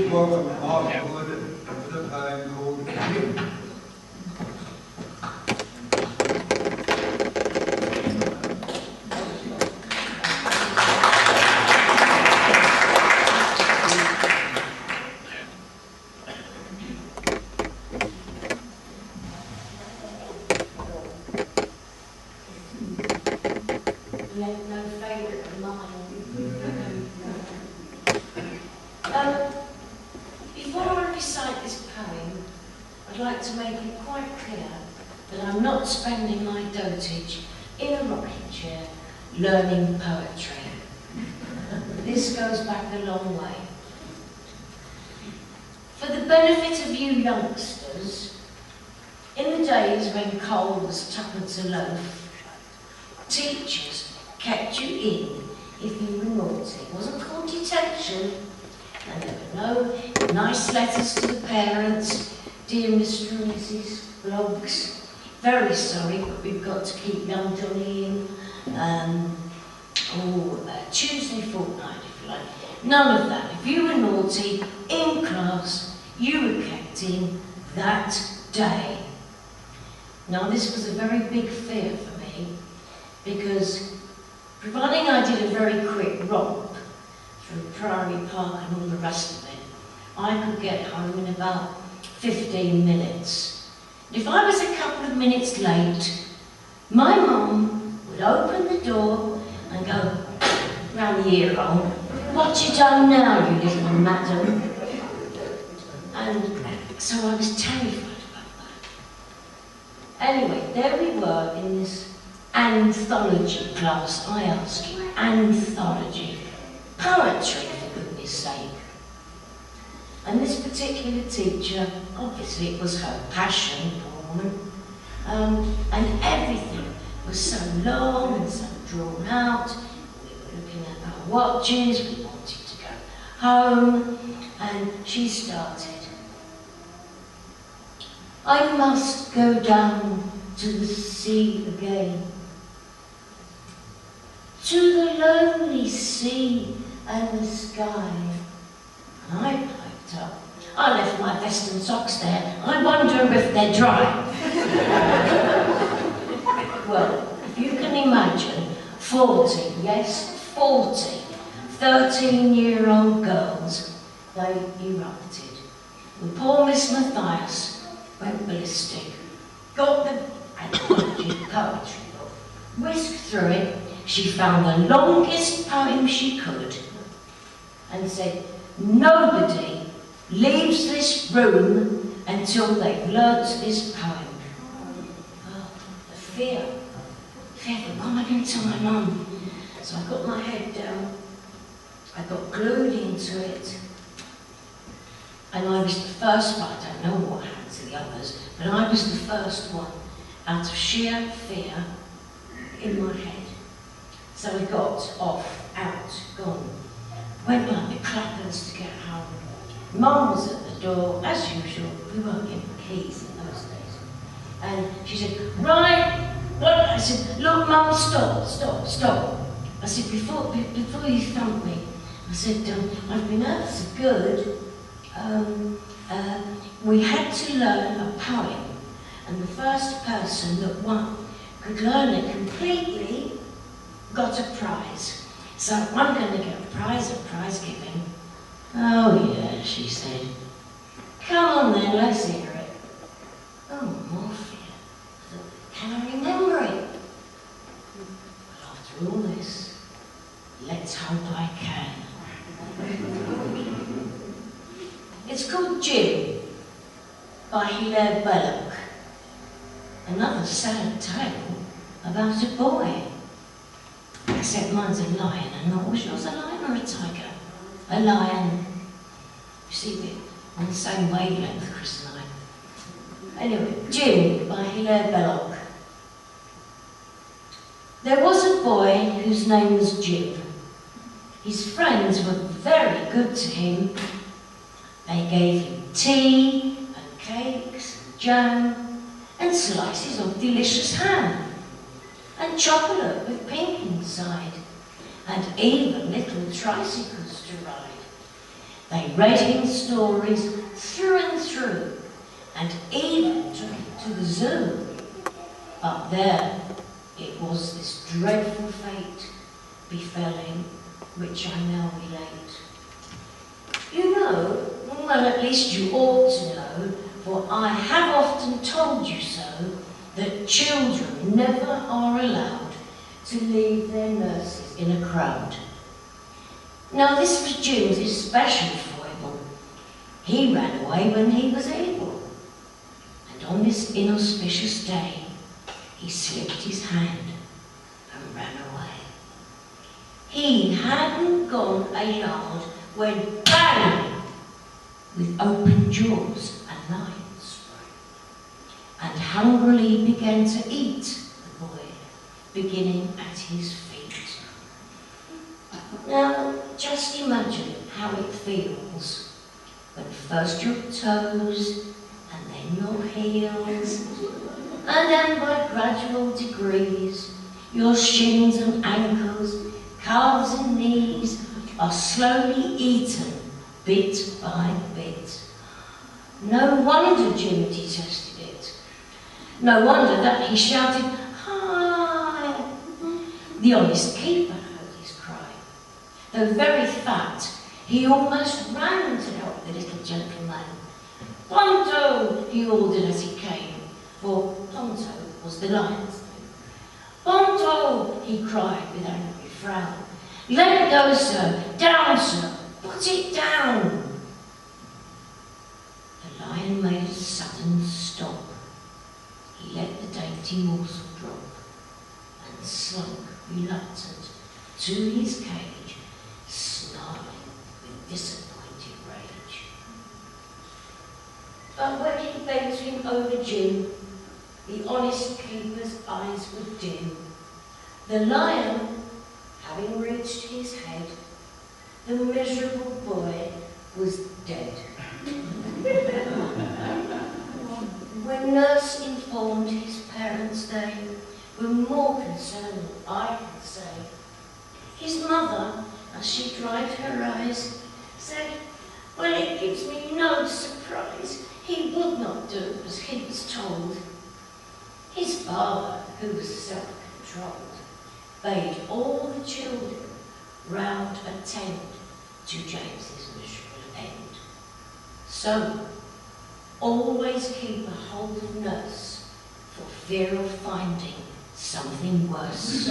Please welcome Mark Wood with a poem called Jim. No favourite of mine. Before I recite this poem, I'd like to make it quite clear that I'm not spending my dotage in a rocking chair learning poetry. This goes back a long way. For the benefit of you youngsters, in the days when coal was twopence a loaf, teachers kept you in if you were naughty. It wasn't called detention, and there were no nice letters to the parents. Dear Mr. and Mrs. Bloggs, very sorry, but we've got to keep young Johnny in. Tuesday fortnight, if you like. None of that. If you were naughty in class, you were kept in that day. Now, this was a very big fear for me, because providing I did a very quick romp through Priory Park and all the rest of it, I could get home in about 15 minutes. If I was a couple of minutes late, my mum would open the door and go, round the ear hole, "What you done now, you little madam?" And so I was terrified about that. Anyway, there we were in this anthology class, I ask you, anthology. Poetry, for goodness sake. And this particular teacher, obviously it was her passion, poor woman, and everything was so long and so drawn out. We were looking at our watches, we wanted to go home, and she started. "I must go down to the sea again, to the lonely sea and the sky." And I piped up, "I left my vest and socks there. I wonder if they're dry." Well, if you can imagine 40, yes, 40, 13-year-old girls, they erupted. And poor Miss Matthias went ballistic, got the anthology poetry book, whisked through it. She found the longest poem she could and said, "Nobody leaves this room until they've learnt this poem." Oh, the fear, but what am I going to tell my mum? So I got my head down, I got glued into it, and I was the first one. I don't know what happened to the others, but I was the first one out of sheer fear in my head. So we got off, out, gone. Went like the clappers to get home. Mum was at the door, as usual. We weren't given keys in those days. And she said, "Right, what?" I said, "Look, Mum, stop. I said, before you thump me, I said, I've been ever so good. We had to learn a poem, and the first person that could learn it completely got a prize. So I'm going to get a prize at prize giving." "Oh yeah," she said. "Come on then, let's hear it." Oh, more fear. I thought, can I remember it? Well, after all this, let's hope I can. It's called Jim, by Hilaire Belloc. Another sad tale about a boy. Except mine's a lion, and not which was a lion or a tiger? A lion. You see, we're on the same wavelength, Chris and I. Anyway, Jim by Hilaire Belloc. There was a boy whose name was Jim. His friends were very good to him. They gave him tea and cakes and jam and slices of delicious ham and chocolate with pink inside, and even little tricycles to ride. They read him stories through and through, and even took him to the zoo. But there it was this dreadful fate befell him, which I now relate. You know, well, at least you ought to know, for I have often told you so, that children never are allowed to leave their nurses in a crowd. Now this was Jim's especial foible. He ran away when he was able, and on this inauspicious day he slipped his hand and ran away. He hadn't gone a yard when bang! With open jaws a lion sprang, and hungrily began to eat the boy, beginning at his feet. Now, just imagine how it feels when first your toes, and then your heels, and then by gradual degrees, your shins and ankles, calves and knees are slowly eaten bit by bit. No wonder Jim detested it. No wonder that he shouted, "Hi!" The honest keeper heard his cry. Though very fat, he almost ran to help the little gentleman. "Ponto!" he ordered as he came, for Ponto was the lion's name. "Ponto!" he cried with angry frown. "Let go, sir! Down, sir! Put it down!" The lion made a sudden stop. He let the dainty morsel drop and slunk reluctant to his cage, snarling with disappointed rage. But when he bent him over Jim, the honest keeper's eyes were dim. The lion, having reached his head, the miserable boy was dead. When nurse informed his parents, they were more concerned than I can say. His mother, as she dried her eyes, said, "Well, it gives me no surprise. He would not do as he was told." His father, who was self-controlled, bade all the children round attend to James's miserable end. So, always keep a hold of nurse for fear of finding something worse.